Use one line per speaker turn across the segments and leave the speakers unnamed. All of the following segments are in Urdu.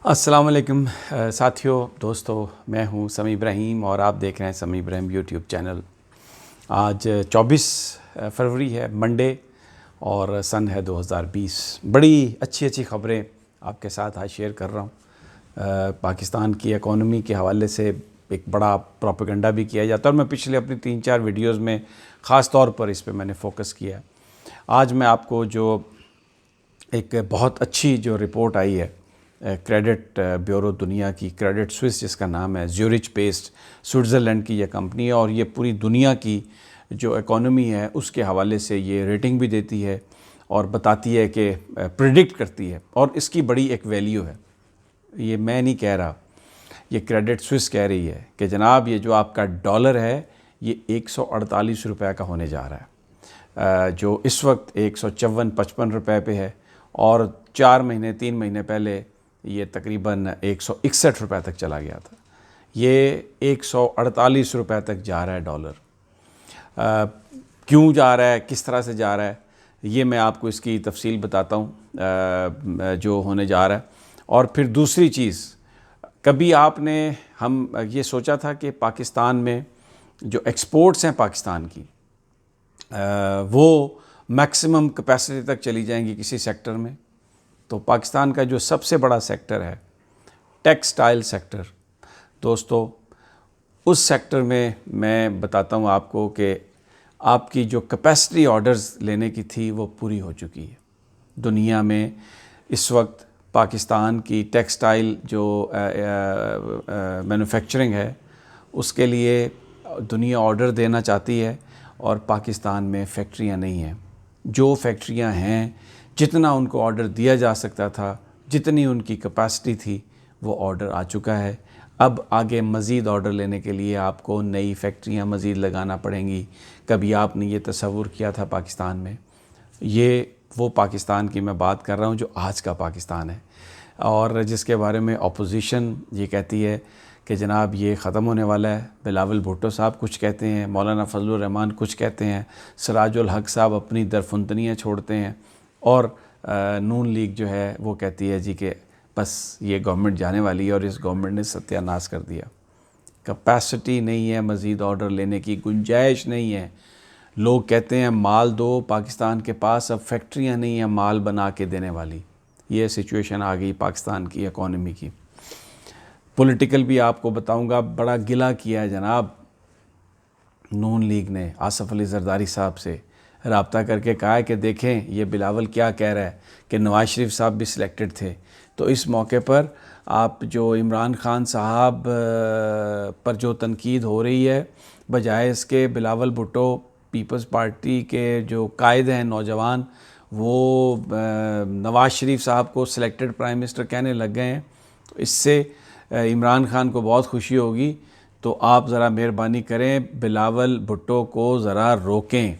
السلام علیکم ساتھیوں، دوستو، میں ہوں سمیع ابراہیم اور آپ دیکھ رہے ہیں سمیع ابراہیم یوٹیوب چینل۔ آج 24 فروری ہے، منڈے، اور سن ہے 2020۔ بڑی اچھی خبریں آپ کے ساتھ آج شیئر کر رہا ہوں۔ پاکستان کی اکانومی کے حوالے سے ایک بڑا پروپیگنڈا بھی کیا جاتا ہے، اور میں پچھلے اپنی 3-4 ویڈیوز میں خاص طور پر اس پہ میں نے فوکس کیا ہے۔ آج میں آپ کو جو ایک بہت اچھی جو رپورٹ آئی ہے کریڈٹ بیورو دنیا کی، کریڈٹ سوئس جس کا نام ہے، زیورچ بیسڈ سوئٹزرلینڈ کی یہ کمپنی ہے، اور یہ پوری دنیا کی جو اکانومی ہے اس کے حوالے سے یہ ریٹنگ بھی دیتی ہے اور بتاتی ہے کہ پریڈکٹ کرتی ہے، اور اس کی بڑی ایک ویلیو ہے۔ یہ میں نہیں کہہ رہا، یہ کریڈٹ سوئس کہہ رہی ہے کہ جناب یہ جو آپ کا ڈالر ہے یہ 148 روپے کا ہونے جا رہا ہے، جو اس وقت 154-55 روپے پہ ہے، اور 3 مہینے پہلے یہ تقریباً 161 روپے تک چلا گیا تھا۔ یہ 148 روپے تک جا رہا ہے ڈالر۔ کیوں جا رہا ہے، کس طرح سے جا رہا ہے، یہ میں آپ کو اس کی تفصیل بتاتا ہوں جو ہونے جا رہا ہے۔ اور پھر دوسری چیز، کبھی آپ نے ہم یہ سوچا تھا کہ پاکستان میں جو ایکسپورٹس ہیں پاکستان کی وہ میکسیمم کیپیسٹی تک چلی جائیں گی کسی سیکٹر میں؟ تو پاکستان کا جو سب سے بڑا سیکٹر ہے ٹیکسٹائل سیکٹر، دوستو، اس سیکٹر میں بتاتا ہوں آپ کو کہ آپ کی جو کیپیسٹی آرڈرز لینے کی تھی وہ پوری ہو چکی ہے۔ دنیا میں اس وقت پاکستان کی ٹیکسٹائل جو مینوفیکچرنگ ہے اس کے لیے دنیا آرڈر دینا چاہتی ہے، اور پاکستان میں فیکٹریاں نہیں ہیں۔ جو فیکٹریاں ہیں، جتنا ان کو آرڈر دیا جا سکتا تھا، جتنی ان کی کیپیسٹی تھی، وہ آرڈر آ چکا ہے۔ اب آگے مزید آرڈر لینے کے لیے آپ کو نئی فیکٹریاں مزید لگانا پڑیں گی۔ کبھی آپ نے یہ تصور کیا تھا پاکستان میں؟ یہ وہ پاکستان کی میں بات کر رہا ہوں جو آج کا پاکستان ہے، اور جس کے بارے میں اپوزیشن یہ کہتی ہے کہ جناب یہ ختم ہونے والا ہے۔ بلاول بھٹو صاحب کچھ کہتے ہیں، مولانا فضل الرحمان کچھ کہتے ہیں، سراج الحق صاحب اپنی درفندنیاں چھوڑتے ہیں، اور نون لیگ جو ہے وہ کہتی ہے جی کہ بس یہ گورنمنٹ جانے والی ہے، اور اس گورنمنٹ نے ستیہ ناش کر دیا۔ کیپیسٹی نہیں ہے، مزید آرڈر لینے کی گنجائش نہیں ہے۔ لوگ کہتے ہیں مال دو، پاکستان کے پاس اب فیکٹریاں نہیں ہیں مال بنا کے دینے والی۔ یہ سچویشن آ گئی پاکستان کی اکانومی کی۔ پولیٹیکل بھی آپ کو بتاؤں گا، بڑا گلہ کیا ہے جناب نون لیگ نے آصف علی زرداری صاحب سے، رابطہ کر کے کہا ہے کہ دیکھیں یہ بلاول کیا کہہ رہا ہے کہ نواز شریف صاحب بھی سلیکٹڈ تھے، تو اس موقع پر آپ جو عمران خان صاحب پر جو تنقید ہو رہی ہے، بجائے اس کے بلاول بھٹو پیپلز پارٹی کے جو قائد ہیں نوجوان، وہ نواز شریف صاحب کو سلیکٹڈ پرائم منسٹر کہنے لگ گئے ہیں۔ تو اس سے عمران خان کو بہت خوشی ہوگی، تو آپ ذرا مہربانی کریں بلاول بھٹو کو ذرا روکیں۔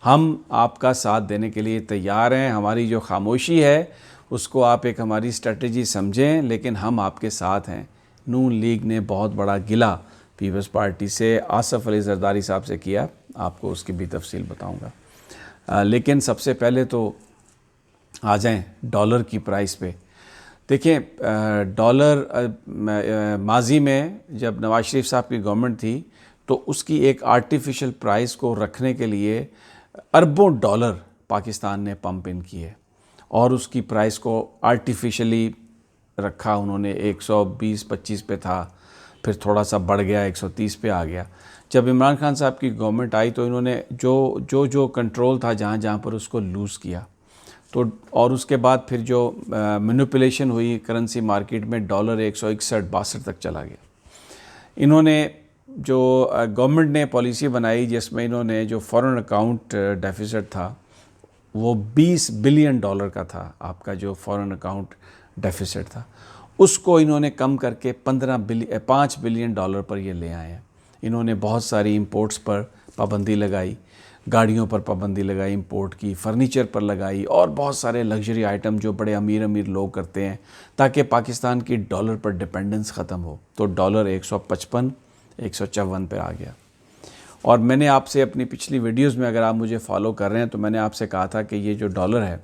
ہم آپ کا ساتھ دینے کے لیے تیار ہیں، ہماری جو خاموشی ہے اس کو آپ ایک ہماری اسٹریٹجی سمجھیں، لیکن ہم آپ کے ساتھ ہیں۔ نون لیگ نے بہت بڑا گلہ پیپلز پارٹی سے آصف علی زرداری صاحب سے کیا، آپ کو اس کی بھی تفصیل بتاؤں گا۔ لیکن سب سے پہلے تو آ جائیں ڈالر کی پرائس پہ۔ دیکھیں ڈالر ماضی میں جب نواز شریف صاحب کی گورنمنٹ تھی تو اس کی ایک آرٹیفیشل پرائس کو رکھنے کے لیے اربوں ڈالر پاکستان نے پمپ ان کیے، اور اس کی پرائس کو آرٹیفیشلی رکھا انہوں نے۔ 120-125 پہ تھا، پھر تھوڑا سا بڑھ گیا، 130 پہ آ گیا۔ جب عمران خان صاحب کی گورنمنٹ آئی تو انہوں نے جو کنٹرول تھا جہاں پر اس کو لوز کیا، تو اور اس کے بعد پھر جو مینوپولیشن ہوئی کرنسی مارکیٹ میں، ڈالر 161-162 تک چلا گیا۔ انہوں نے جو گورنمنٹ نے پالیسی بنائی جس میں انہوں نے جو فورن اکاؤنٹ ڈیفیسٹ تھا وہ $20 بلین کا تھا، آپ کا جو فورن اکاؤنٹ ڈیفیسٹ تھا، اس کو انہوں نے کم کر کے $5 بلین پر یہ لے آئے ہیں۔ انہوں نے بہت ساری امپورٹس پر پابندی لگائی، گاڑیوں پر پابندی لگائی امپورٹ کی، فرنیچر پر لگائی، اور بہت سارے لگژری آئٹم جو بڑے امیر لوگ کرتے ہیں، تاکہ پاکستان کی ڈالر پر ڈیپینڈنس ختم ہو۔ تو ڈالر 155-154 پہ آ گیا۔ اور میں نے آپ سے اپنی پچھلی ویڈیوز میں، اگر آپ مجھے فالو کر رہے ہیں، تو میں نے آپ سے کہا تھا کہ یہ جو ڈالر ہے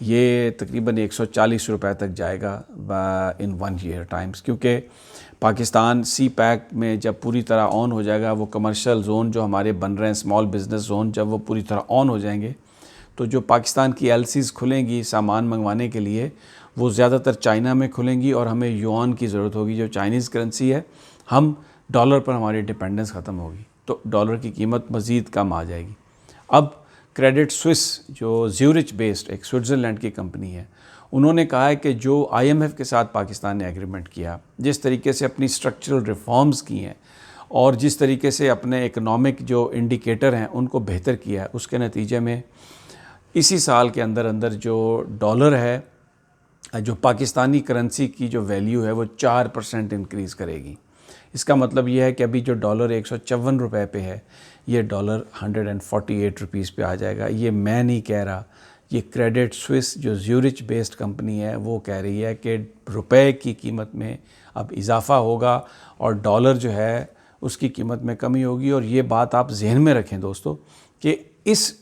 یہ تقریباً 140 روپے تک جائے گا ان 1 year ٹائمز، کیونکہ پاکستان سی پیک میں جب پوری طرح آن ہو جائے گا، وہ کمرشل زون جو ہمارے بن رہے ہیں، اسمال بزنس زون، جب وہ پوری طرح آن ہو جائیں گے تو جو پاکستان کی LCs کھلیں گی سامان منگوانے کے لیے، وہ زیادہ تر چائنا میں کھلیں گی، اور ہمیں یوان کی ضرورت ہوگی جو چائنیز کرنسی ہے، ہم ڈالر پر ہماری ڈیپینڈنس ختم ہوگی، تو ڈالر کی قیمت مزید کم آ جائے گی۔ اب کریڈٹ سوئس جو زیورچ بیسڈ ایک سوئٹزرلینڈ کی کمپنی ہے، انہوں نے کہا ہے کہ جو IMF کے ساتھ پاکستان نے ایگریمنٹ کیا، جس طریقے سے اپنی اسٹرکچرل ریفارمز کی ہیں، اور جس طریقے سے اپنے اکنامک جو انڈیکیٹر ہیں ان کو بہتر کیا ہے، اس کے نتیجے میں اسی سال کے اندر جو ڈالر ہے، جو پاکستانی کرنسی کی جو ویلیو ہے وہ 4% انکریز کرے گی۔ اس کا مطلب یہ ہے کہ ابھی جو ڈالر 154 روپے پہ ہے، یہ ڈالر 148 روپیز پہ آ جائے گا۔ یہ میں نہیں کہہ رہا، یہ کریڈٹ سوئس جو زیورچ بیسڈ کمپنی ہے وہ کہہ رہی ہے کہ روپے کی قیمت میں اب اضافہ ہوگا اور ڈالر جو ہے اس کی قیمت میں کمی ہوگی۔ اور یہ بات آپ ذہن میں رکھیں دوستو کہ اس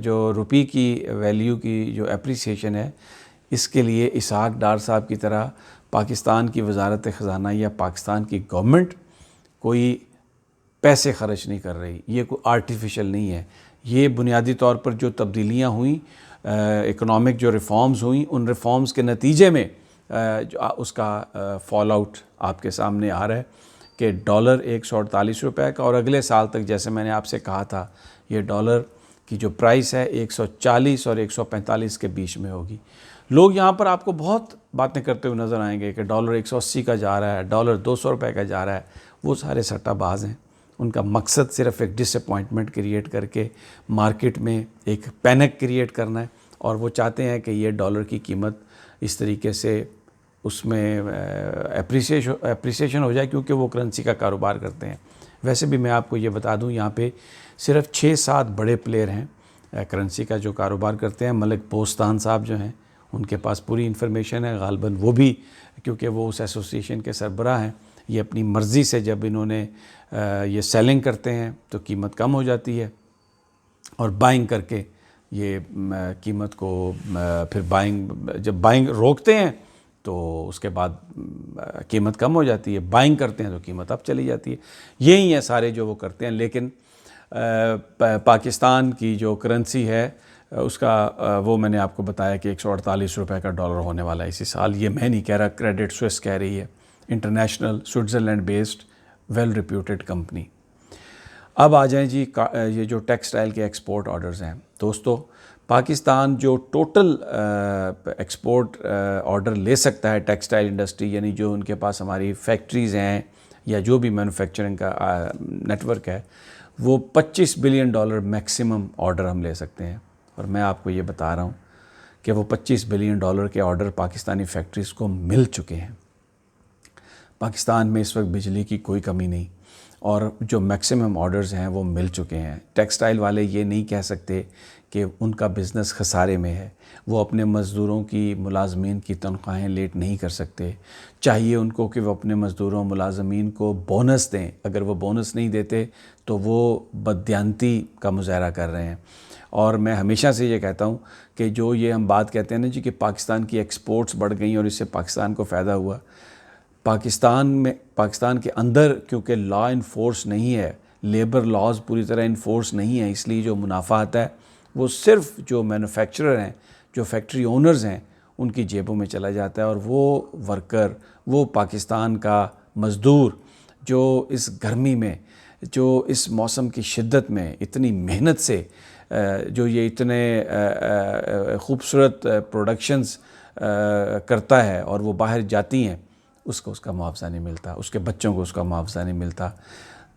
جو روپی کی ویلیو کی جو اپریسیشن ہے، اس کے لیے اسحاق ڈار صاحب کی طرح پاکستان کی وزارت خزانہ یا پاکستان کی گورنمنٹ کوئی پیسے خرچ نہیں کر رہی، یہ کوئی آرٹیفیشل نہیں ہے۔ یہ بنیادی طور پر جو تبدیلیاں ہوئیں، اکنامک جو ریفارمز ہوئیں، ان ریفارمز کے نتیجے میں اس کا فال آؤٹ آپ کے سامنے آ رہا ہے کہ ڈالر 148 روپے کا، اور اگلے سال تک جیسے میں نے آپ سے کہا تھا، یہ ڈالر کی جو پرائس ہے 140 اور 145 کے بیچ میں ہوگی۔ لوگ یہاں پر آپ کو بہت باتیں کرتے ہوئے نظر آئیں گے کہ ڈالر 180 کا جا رہا ہے، ڈالر 200 روپے کا جا رہا ہے۔ وہ سارے سٹہ باز ہیں، ان کا مقصد صرف ایک ڈس اپوائنٹمنٹ کریٹ کر کے مارکیٹ میں ایک پینک کریٹ کرنا ہے، اور وہ چاہتے ہیں کہ یہ ڈالر کی قیمت اس طریقے سے اس میں اپریسیشن ہو جائے، کیونکہ وہ کرنسی کا کاروبار کرتے ہیں۔ ویسے بھی میں آپ کو یہ بتا دوں، یہاں پہ صرف 6-7 بڑے پلیئر ہیں کرنسی کا جو کاروبار کرتے ہیں۔ ملک بوستان صاحب جو ہیں، ان کے پاس پوری انفارمیشن ہے، غالباً وہ بھی، کیونکہ وہ اس ایسوسیشن کے سربراہ ہیں، یہ اپنی مرضی سے جب انہوں نے یہ سیلنگ کرتے ہیں تو قیمت کم ہو جاتی ہے، اور بائنگ کر کے یہ قیمت کو پھر جب بائنگ روکتے ہیں تو اس کے بعد قیمت کم ہو جاتی ہے، بائنگ کرتے ہیں تو قیمت اب چلی جاتی ہے۔ یہی ہیں سارے جو وہ کرتے ہیں۔ لیکن پاکستان کی جو کرنسی ہے اس کا وہ میں نے آپ کو بتایا کہ 148 روپے کا ڈالر ہونے والا ہے اسی سال۔ یہ میں نہیں کہہ رہا، کریڈٹ سوئس کہہ رہی ہے، international Switzerland based well reputed company. اب آ جائیں جی یہ جو ٹیکسٹائل کے ایکسپورٹ آرڈرز ہیں دوستو، پاکستان جو ٹوٹل ایکسپورٹ آرڈر لے سکتا ہے ٹیکسٹائل انڈسٹری، یعنی جو ان کے پاس ہماری فیکٹریز ہیں یا جو بھی مینوفیکچرنگ کا نیٹ ورک ہے، وہ $25 بلین میکسیمم آرڈر ہم لے سکتے ہیں۔ اور میں آپ کو یہ بتا رہا ہوں کہ وہ $25 بلین کے آرڈر پاکستانی فیکٹریز کو مل چکے ہیں۔ پاکستان میں اس وقت بجلی کی کوئی کمی نہیں، اور جو میکسیمم آرڈرز ہیں وہ مل چکے ہیں۔ ٹیکسٹائل والے یہ نہیں کہہ سکتے کہ ان کا بزنس خسارے میں ہے، وہ اپنے مزدوروں کی، ملازمین کی تنخواہیں لیٹ نہیں کر سکتے۔ چاہیے ان کو کہ وہ اپنے مزدوروں، ملازمین کو بونس دیں، اگر وہ بونس نہیں دیتے تو وہ بددیانتی کا مظاہرہ کر رہے ہیں۔ اور میں ہمیشہ سے یہ کہتا ہوں کہ جو یہ ہم بات کہتے ہیں نا جی کہ پاکستان کی ایکسپورٹس بڑھ گئیں اور اس سے پاکستان کو فائدہ ہوا، پاکستان کے اندر کیونکہ لا انفورس نہیں ہے، لیبر لاز پوری طرح انفورس نہیں ہے، اس لیے جو منافع آتا ہے وہ صرف جو مینوفیکچرر ہیں، جو فیکٹری اونرز ہیں، ان کی جیبوں میں چلا جاتا ہے، اور وہ ورکر، وہ پاکستان کا مزدور جو اس گرمی میں، جو اس موسم کی شدت میں اتنی محنت سے جو یہ اتنے خوبصورت پروڈکشنز کرتا ہے اور وہ باہر جاتی ہیں، اس کو اس کا معاوضہ نہیں ملتا، اس کے بچوں کو اس کا معاوضہ نہیں ملتا۔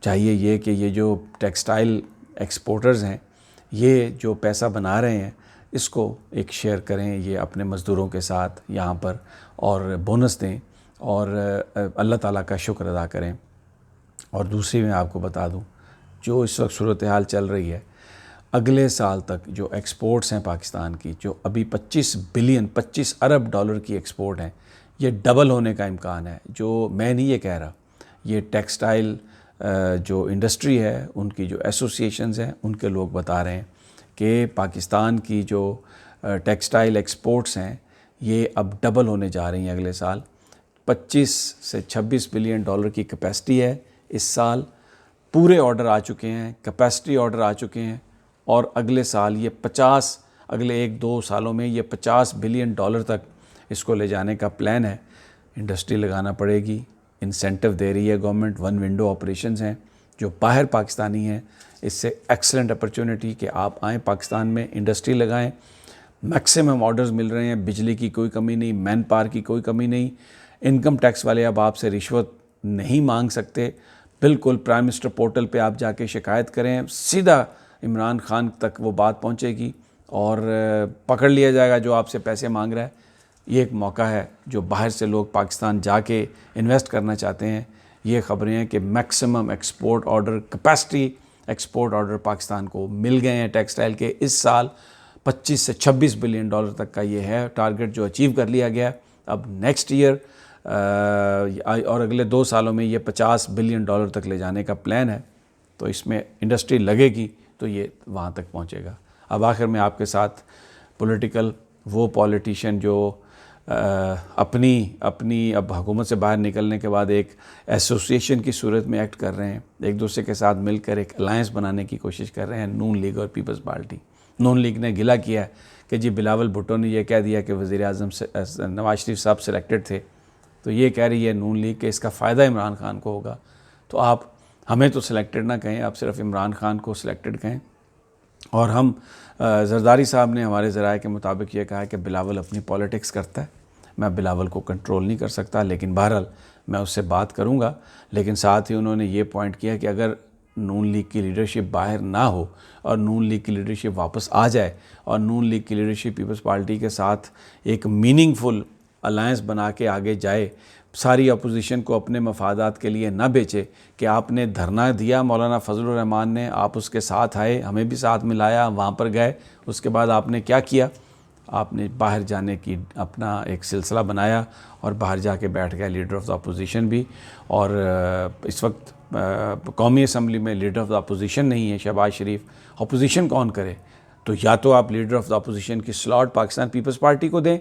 چاہیے یہ کہ یہ جو ٹیکسٹائل ایکسپورٹرز ہیں، یہ جو پیسہ بنا رہے ہیں، اس کو ایک شیئر کریں یہ اپنے مزدوروں کے ساتھ یہاں پر، اور بونس دیں، اور اللہ تعالیٰ کا شکر ادا کریں۔ اور دوسری میں آپ کو بتا دوں، جو اس وقت صورتحال چل رہی ہے، اگلے سال تک جو ایکسپورٹس ہیں پاکستان کی، جو ابھی 25 ارب ڈالر کی ایکسپورٹ ہیں، یہ ڈبل ہونے کا امکان ہے۔ جو میں نہیں یہ کہہ رہا، یہ ٹیکسٹائل جو انڈسٹری ہے، ان کی جو ایسوسیشنز ہیں، ان کے لوگ بتا رہے ہیں کہ پاکستان کی جو ٹیکسٹائل ایکسپورٹس ہیں یہ اب ڈبل ہونے جا رہی ہیں اگلے سال. 25 سے 26 بلین ڈالر کی کیپیسٹی ہے اس سال. پورے آرڈر آ چکے ہیں, کیپیسٹی آرڈر آ چکے ہیں, اور اگلے سال یہ اگلے 1-2 سالوں میں یہ 50 بلین ڈالر تک اس کو لے جانے کا پلان ہے. انڈسٹری لگانا پڑے گی, انسینٹو دے رہی ہے گورنمنٹ. 1 ونڈو آپریشنز ہیں جو باہر پاکستانی ہیں, اس سے ایکسلنٹ اپرچونٹی کہ آپ آئیں پاکستان میں انڈسٹری لگائیں. میکسیمم آرڈرز مل رہے ہیں, بجلی کی کوئی کمی نہیں, مین پاور کی کوئی کمی نہیں. انکم ٹیکس والے اب آپ سے رشوت نہیں مانگ سکتے. بالکل پرائم منسٹر پورٹل پہ آپ جا کے شکایت کریں, سیدھا عمران خان تک وہ بات پہنچے گی اور پکڑ لیا جائے گا جو آپ سے پیسے مانگ رہا ہے. یہ ایک موقع ہے جو باہر سے لوگ پاکستان جا کے انویسٹ کرنا چاہتے ہیں. یہ خبریں ہیں کہ maximum export order, capacity export order Pakistan کو مل گئے ہیں ٹیکسٹائل کے. اس سال 25 سے 26 بلین ڈالر تک کا یہ ہے ٹارگٹ جو اچیو کر لیا گیا. اب نیکسٹ ایئر اور اگلے 2 سالوں میں یہ 50 بلین ڈالر تک لے جانے کا پلان ہے. تو اس میں انڈسٹری لگے گی تو یہ وہاں تک پہنچے گا. اب آخر میں آپ کے ساتھ وہ پولیٹیشین جو اپنی اب حکومت سے باہر نکلنے کے بعد ایک ایسوسیشن کی صورت میں ایکٹ کر رہے ہیں, ایک دوسرے کے ساتھ مل کر ایک الائنس بنانے کی کوشش کر رہے ہیں, نون لیگ اور پیپلز پارٹی. نون لیگ نے گلہ کیا ہے کہ جی بلاول بھٹو نے یہ کہہ دیا کہ وزیر اعظم نواز شریف صاحب سلیکٹڈ تھے, تو یہ کہہ رہی ہے نون لیگ کہ اس کا فائدہ عمران خان کو ہوگا. تو آپ ہمیں تو سلیکٹڈ نہ کہیں, آپ صرف عمران خان کو سلیکٹڈ کہیں. اور ہم زرداری صاحب نے ہمارے ذرائع کے مطابق یہ کہا ہے کہ بلاول اپنی پالیٹکس کرتا ہے, میں بلاول کو کنٹرول نہیں کر سکتا, لیکن بہرحال میں اس سے بات کروں گا. لیکن ساتھ ہی انہوں نے یہ پوائنٹ کیا کہ اگر نون لیگ کی لیڈرشپ باہر نہ ہو اور نون لیگ کی لیڈرشپ واپس آ جائے اور نون لیگ کی لیڈرشپ پیپلز پارٹی کے ساتھ ایک میننگ فل الائنس بنا کے آگے جائے, ساری اپوزیشن کو اپنے مفادات کے لیے نہ بیچے کہ آپ نے دھرنا دیا مولانا فضل الرحمان نے, آپ اس کے ساتھ آئے, ہمیں بھی ساتھ ملایا, وہاں پر گئے, اس کے بعد آپ نے کیا کیا, آپ نے باہر جانے کی اپنا ایک سلسلہ بنایا اور باہر جا کے بیٹھ گئے لیڈر آف دا اپوزیشن بھی. اور اس وقت قومی اسمبلی میں لیڈر آف دا اپوزیشن نہیں ہے شہباز شریف, اپوزیشن کون کرے؟ تو یا تو آپ لیڈر آف دا اپوزیشن کی سلاٹ پاکستان پیپلز پارٹی کو دیں,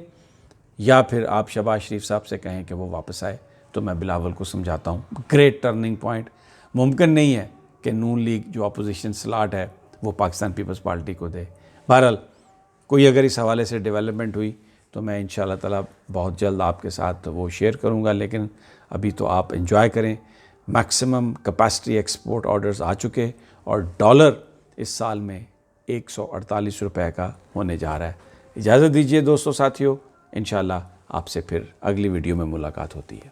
یا پھر آپ شہباز شریف صاحب سے کہیں کہ وہ واپس آئے. تو میں بلاول کو سمجھاتا ہوں گریٹ ٹرننگ پوائنٹ. ممکن نہیں ہے کہ نون لیگ جو اپوزیشن سلاٹ ہے وہ پاکستان پیپلز پارٹی کو دے. بہرحال کوئی اگر اس حوالے سے ڈیولپمنٹ ہوئی تو میں انشاءاللہ تعالیٰ بہت جلد آپ کے ساتھ وہ شیئر کروں گا. لیکن ابھی تو آپ انجوائے کریں. میکسیمم کیپیسٹی ایکسپورٹ آرڈرز آ چکے اور ڈالر اس سال میں 148 روپے کا ہونے جا رہا ہے. اجازت دیجیے دوستو ساتھیو, انشاءاللہ آپ سے پھر اگلی ویڈیو میں ملاقات ہوتی ہے.